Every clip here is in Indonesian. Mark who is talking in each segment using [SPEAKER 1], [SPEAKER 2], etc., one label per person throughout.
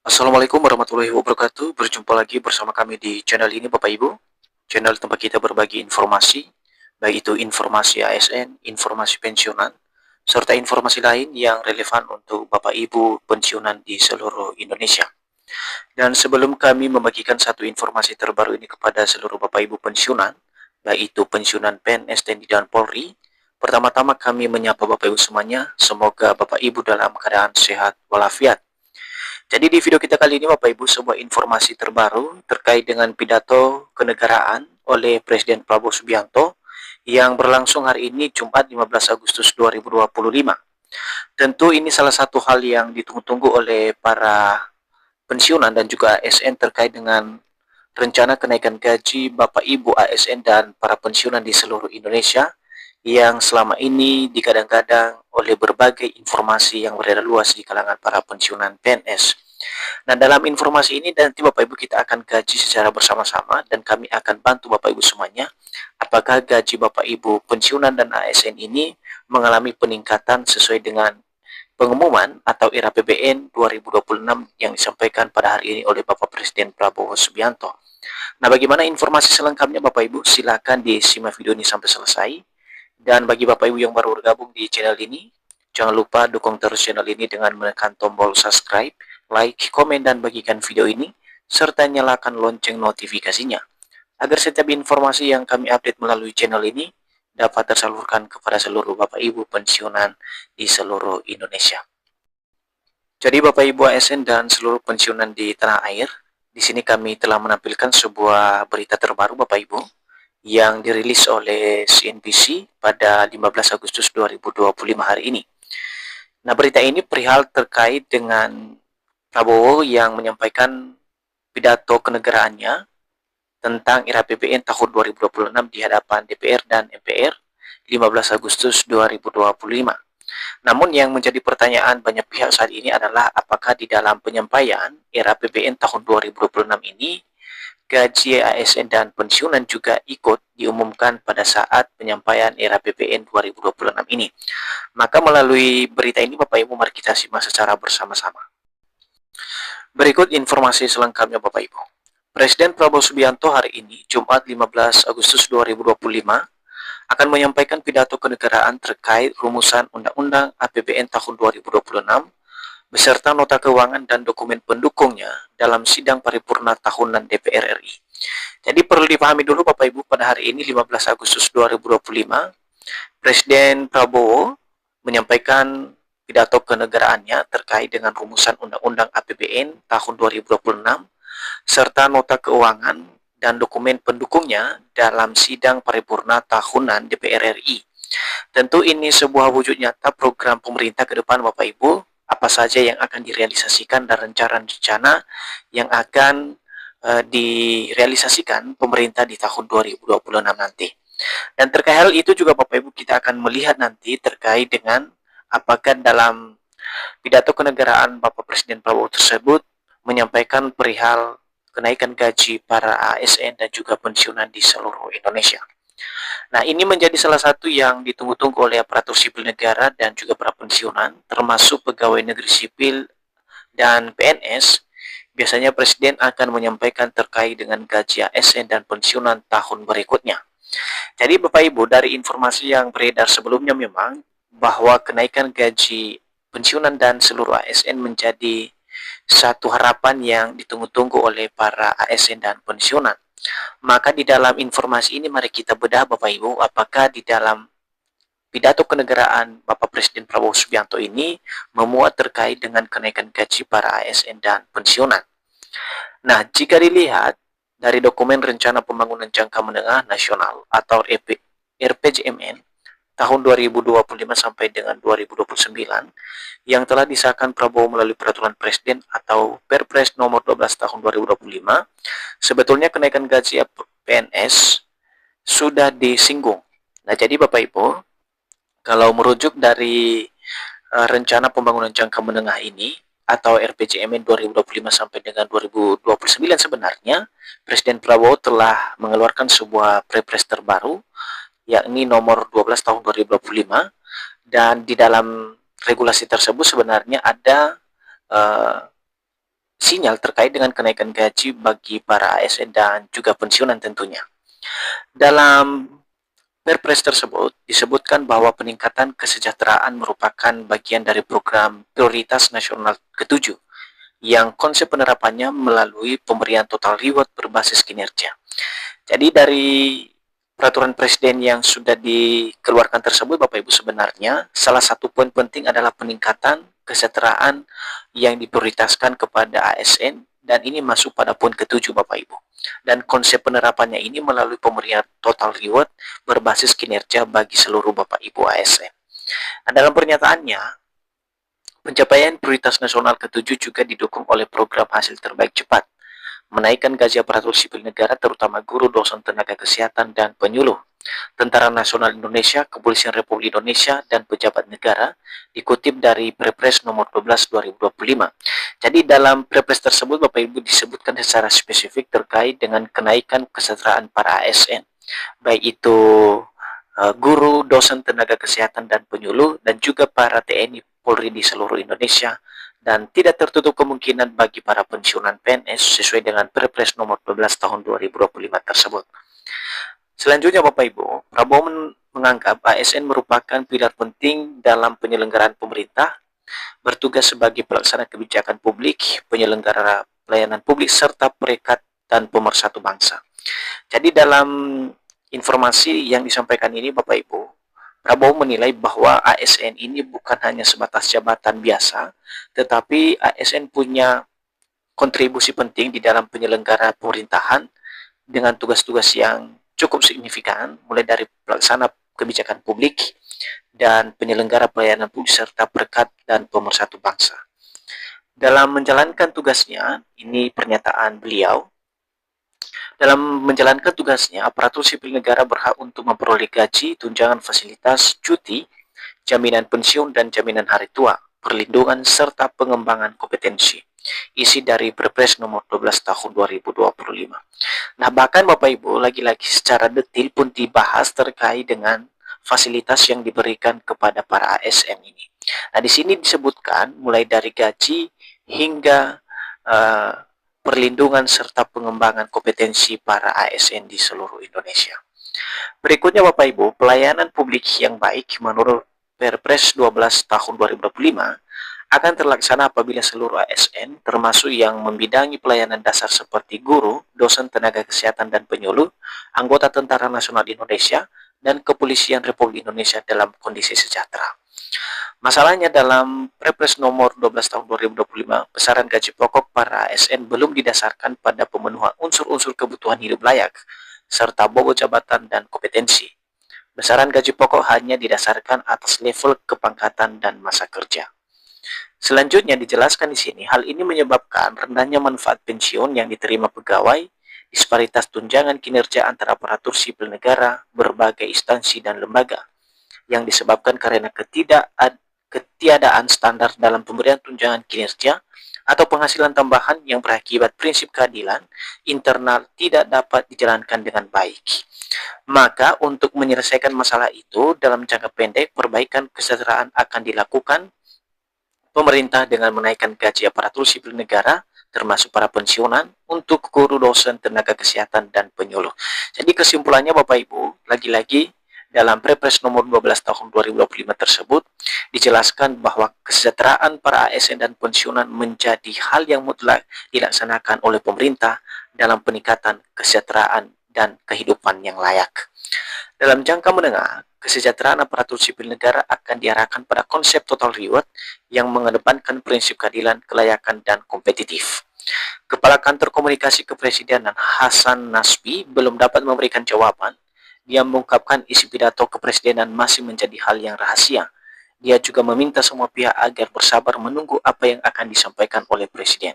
[SPEAKER 1] Assalamualaikum warahmatullahi wabarakatuh. Berjumpa lagi bersama kami di channel ini Bapak Ibu. Channel tempat kita berbagi informasi, baik itu informasi ASN, informasi pensiunan, serta informasi lain yang relevan untuk Bapak Ibu pensiunan di seluruh Indonesia. Dan sebelum kami membagikan satu informasi terbaru ini kepada seluruh Bapak Ibu pensiunan, baik itu pensiunan PNS, TNI, dan Polri, pertama-tama kami menyapa Bapak Ibu semuanya, semoga Bapak Ibu dalam keadaan sehat walafiat. Jadi di video kita kali ini Bapak Ibu sebuah informasi terbaru terkait dengan pidato kenegaraan oleh Presiden Prabowo Subianto yang berlangsung hari ini Jumat 15 Agustus 2025. Tentu ini salah satu hal yang ditunggu-tunggu oleh para pensiunan dan juga ASN terkait dengan rencana kenaikan gaji Bapak Ibu ASN dan para pensiunan di seluruh Indonesia yang selama ini digadang-gadang oleh berbagai informasi yang beredar luas di kalangan para pensiunan PNS. Nah, dalam informasi ini nanti Bapak Ibu kita akan kaji secara bersama-sama dan kami akan bantu Bapak Ibu semuanya apakah gaji Bapak Ibu pensiunan dan ASN ini mengalami peningkatan sesuai dengan pengumuman atau RAPBN 2026 yang disampaikan pada hari ini oleh Bapak Presiden Prabowo Subianto. Nah, bagaimana informasi selengkapnya Bapak Ibu? Silakan disimak video ini sampai selesai. Dan bagi Bapak Ibu yang baru bergabung di channel ini, jangan lupa dukung terus channel ini dengan menekan tombol subscribe, like, komen, dan bagikan video ini, serta nyalakan lonceng notifikasinya, agar setiap informasi yang kami update melalui channel ini dapat tersalurkan kepada seluruh Bapak Ibu pensiunan di seluruh Indonesia. Jadi Bapak Ibu ASN dan seluruh pensiunan di tanah air, di sini kami telah menampilkan sebuah berita terbaru Bapak Ibu yang dirilis oleh CNBC pada 15 Agustus 2025 hari ini. Nah, berita ini perihal terkait dengan Prabowo yang menyampaikan pidato kenegaraannya tentang RAPBN tahun 2026 di hadapan DPR dan MPR 15 Agustus 2025. Namun yang menjadi pertanyaan banyak pihak saat ini adalah apakah di dalam penyampaian RAPBN tahun 2026 ini gaji ASN dan pensiunan juga ikut diumumkan pada saat penyampaian RAPBN 2026 ini. Maka melalui berita ini Bapak Ibu mari kita simak secara bersama-sama. Berikut informasi selengkapnya Bapak Ibu. Presiden Prabowo Subianto hari ini Jumat 15 Agustus 2025 akan menyampaikan pidato kenegaraan terkait rumusan Undang-Undang APBN tahun 2026 beserta nota keuangan dan dokumen pendukungnya dalam sidang paripurna tahunan DPR RI. Jadi perlu dipahami dulu Bapak Ibu, pada hari ini 15 Agustus 2025, Presiden Prabowo menyampaikan pidato kenegaraannya terkait dengan rumusan Undang-Undang APBN tahun 2026 serta nota keuangan dan dokumen pendukungnya dalam sidang paripurna tahunan DPR RI. Tentu ini sebuah wujud nyata program pemerintah ke depan Bapak Ibu, apa saja yang akan direalisasikan dan rencana-rencana yang akan direalisasikan pemerintah di tahun 2026 nanti. Dan terkait hal itu juga Bapak Ibu kita akan melihat nanti terkait dengan apakah dalam pidato kenegaraan Bapak Presiden Prabowo tersebut menyampaikan perihal kenaikan gaji para ASN dan juga pensiunan di seluruh Indonesia. Nah, ini menjadi salah satu yang ditunggu-tunggu oleh aparatur sipil negara dan juga para pensiunan, termasuk pegawai negeri sipil dan PNS. Biasanya Presiden akan menyampaikan terkait dengan gaji ASN dan pensiunan tahun berikutnya. Jadi Bapak Ibu, dari informasi yang beredar sebelumnya memang bahwa kenaikan gaji pensiunan dan seluruh ASN menjadi satu harapan yang ditunggu-tunggu oleh para ASN dan pensiunan. Maka di dalam informasi ini mari kita bedah Bapak Ibu, apakah di dalam pidato kenegaraan Bapak Presiden Prabowo Subianto ini memuat terkait dengan kenaikan gaji para ASN dan pensiunan. Nah, jika dilihat dari dokumen Rencana Pembangunan Jangka Menengah Nasional atau RPJMN tahun 2025 sampai dengan 2029 yang telah disahkan Prabowo melalui peraturan Presiden atau Perpres nomor 12 tahun 2025, sebetulnya kenaikan gaji PNS sudah disinggung. Nah, jadi Bapak Ibu, kalau merujuk dari rencana pembangunan jangka menengah ini atau RPJMN 2025 sampai dengan 2029 sebenarnya Presiden Prabowo telah mengeluarkan sebuah Perpres terbaru yakni nomor 12 tahun 2025, dan di dalam regulasi tersebut sebenarnya ada sinyal terkait dengan kenaikan gaji bagi para ASN dan juga pensiunan tentunya. Dalam Perpres tersebut disebutkan bahwa peningkatan kesejahteraan merupakan bagian dari program prioritas nasional ketujuh yang konsep penerapannya melalui pemberian total reward berbasis kinerja. Jadi dari peraturan presiden yang sudah dikeluarkan tersebut, Bapak Ibu, sebenarnya salah satu poin penting adalah peningkatan kesejahteraan yang diprioritaskan kepada ASN, dan ini masuk pada poin ketujuh, Bapak Ibu. Dan konsep penerapannya ini melalui pemberian total reward berbasis kinerja bagi seluruh Bapak Ibu ASN. Nah, dalam pernyataannya, pencapaian prioritas nasional ketujuh juga didukung oleh program hasil terbaik cepat, menaikkan gaji aparatur sipil negara terutama guru, dosen, tenaga kesehatan, dan penyuluh, Tentara Nasional Indonesia, Kepolisian Republik Indonesia, dan pejabat negara, dikutip dari Perpres nomor 12 2025. Jadi dalam Perpres tersebut, Bapak Ibu, disebutkan secara spesifik terkait dengan kenaikan kesejahteraan para ASN, baik itu guru, dosen, tenaga kesehatan, dan penyuluh, dan juga para TNI Polri di seluruh Indonesia, dan tidak tertutup kemungkinan bagi para pensiunan PNS sesuai dengan Perpres nomor 12 tahun 2025 tersebut. Selanjutnya, Bapak Ibu, Prabowo menganggap ASN merupakan pilar penting dalam penyelenggaraan pemerintah, bertugas sebagai pelaksana kebijakan publik, penyelenggara pelayanan publik, serta perekat dan pemersatu bangsa. Jadi dalam informasi yang disampaikan ini, Bapak Ibu, Prabowo menilai bahwa ASN ini bukan hanya sebatas jabatan biasa, tetapi ASN punya kontribusi penting di dalam penyelenggara pemerintahan dengan tugas-tugas yang cukup signifikan, mulai dari pelaksana kebijakan publik dan penyelenggara pelayanan publik serta perekat dan pemersatu bangsa. Dalam menjalankan tugasnya, ini pernyataan beliau, dalam menjalankan tugasnya, aparatur sipil negara berhak untuk memperoleh gaji, tunjangan fasilitas, cuti, jaminan pensiun dan jaminan hari tua, perlindungan, serta pengembangan kompetensi. Isi dari Perpres nomor 12 tahun 2025. Nah, bahkan Bapak Ibu, lagi-lagi secara detail pun dibahas terkait dengan fasilitas yang diberikan kepada para ASN ini. Nah, di sini disebutkan mulai dari gaji hingga perlindungan serta pengembangan kompetensi para ASN di seluruh Indonesia. Berikutnya Bapak Ibu, pelayanan publik yang baik menurut Perpres 12 tahun 2025 akan terlaksana apabila seluruh ASN, termasuk yang membidangi pelayanan dasar seperti guru, dosen, tenaga kesehatan, dan penyuluh, anggota Tentara Nasional Indonesia, dan Kepolisian Republik Indonesia dalam kondisi sejahtera. Masalahnya dalam Perpres nomor 12 tahun 2025, besaran gaji pokok para ASN belum didasarkan pada pemenuhan unsur-unsur kebutuhan hidup layak, serta bobot jabatan dan kompetensi. Besaran gaji pokok hanya didasarkan atas level kepangkatan dan masa kerja. Selanjutnya dijelaskan di sini, hal ini menyebabkan rendahnya manfaat pensiun yang diterima pegawai, disparitas tunjangan kinerja antara aparatur sipil negara, berbagai instansi dan lembaga, yang disebabkan karena ketiadaan standar dalam pemberian tunjangan kinerja atau penghasilan tambahan yang berakibat prinsip keadilan internal tidak dapat dijalankan dengan baik. Maka untuk menyelesaikan masalah itu dalam jangka pendek, perbaikan kesejahteraan akan dilakukan pemerintah dengan menaikkan gaji aparatur sipil negara termasuk para pensiunan untuk guru, dosen, tenaga kesehatan, dan penyuluh. Jadi kesimpulannya Bapak Ibu, lagi-lagi dalam Perpres nomor 12 tahun 2025 tersebut dijelaskan bahwa kesejahteraan para ASN dan pensiunan menjadi hal yang mutlak dilaksanakan oleh pemerintah dalam peningkatan kesejahteraan dan kehidupan yang layak. Dalam jangka menengah, kesejahteraan aparatur sipil negara akan diarahkan pada konsep total reward yang mengedepankan prinsip keadilan, kelayakan, dan kompetitif. Kepala Kantor Komunikasi Kepresidenan Hasan Nasbi belum dapat memberikan jawaban. Dia mengungkapkan isi pidato kepresidenan masih menjadi hal yang rahasia. Dia juga meminta semua pihak agar bersabar menunggu apa yang akan disampaikan oleh Presiden.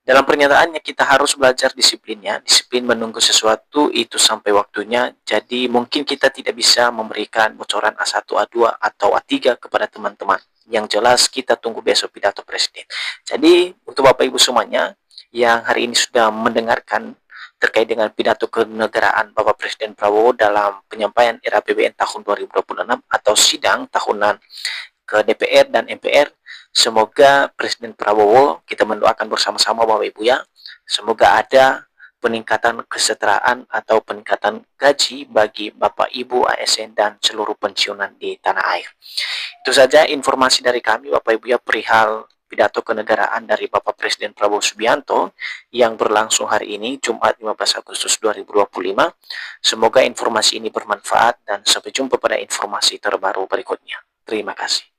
[SPEAKER 1] Dalam pernyataannya, kita harus belajar disiplinnya, disiplin menunggu sesuatu itu sampai waktunya. Jadi mungkin kita tidak bisa memberikan bocoran A1, A2, atau A3 kepada teman-teman. Yang jelas kita tunggu besok pidato Presiden. Jadi untuk Bapak Ibu semuanya yang hari ini sudah mendengarkan terkait dengan pidato kenegaraan Bapak Presiden Prabowo dalam penyampaian RAPBN tahun 2026 atau sidang tahunan ke DPR dan MPR, Semoga Presiden Prabowo, kita mendoakan bersama-sama Bapak Ibu ya, semoga ada peningkatan kesejahteraan atau peningkatan gaji bagi Bapak Ibu ASN dan seluruh pensiunan di tanah air. Itu saja informasi dari kami Bapak Ibu ya perihal pidato kenegaraan dari Bapak Presiden Prabowo Subianto yang berlangsung hari ini Jumat 15 Agustus 2025. Semoga informasi ini bermanfaat dan sampai jumpa pada informasi terbaru berikutnya. Terima kasih.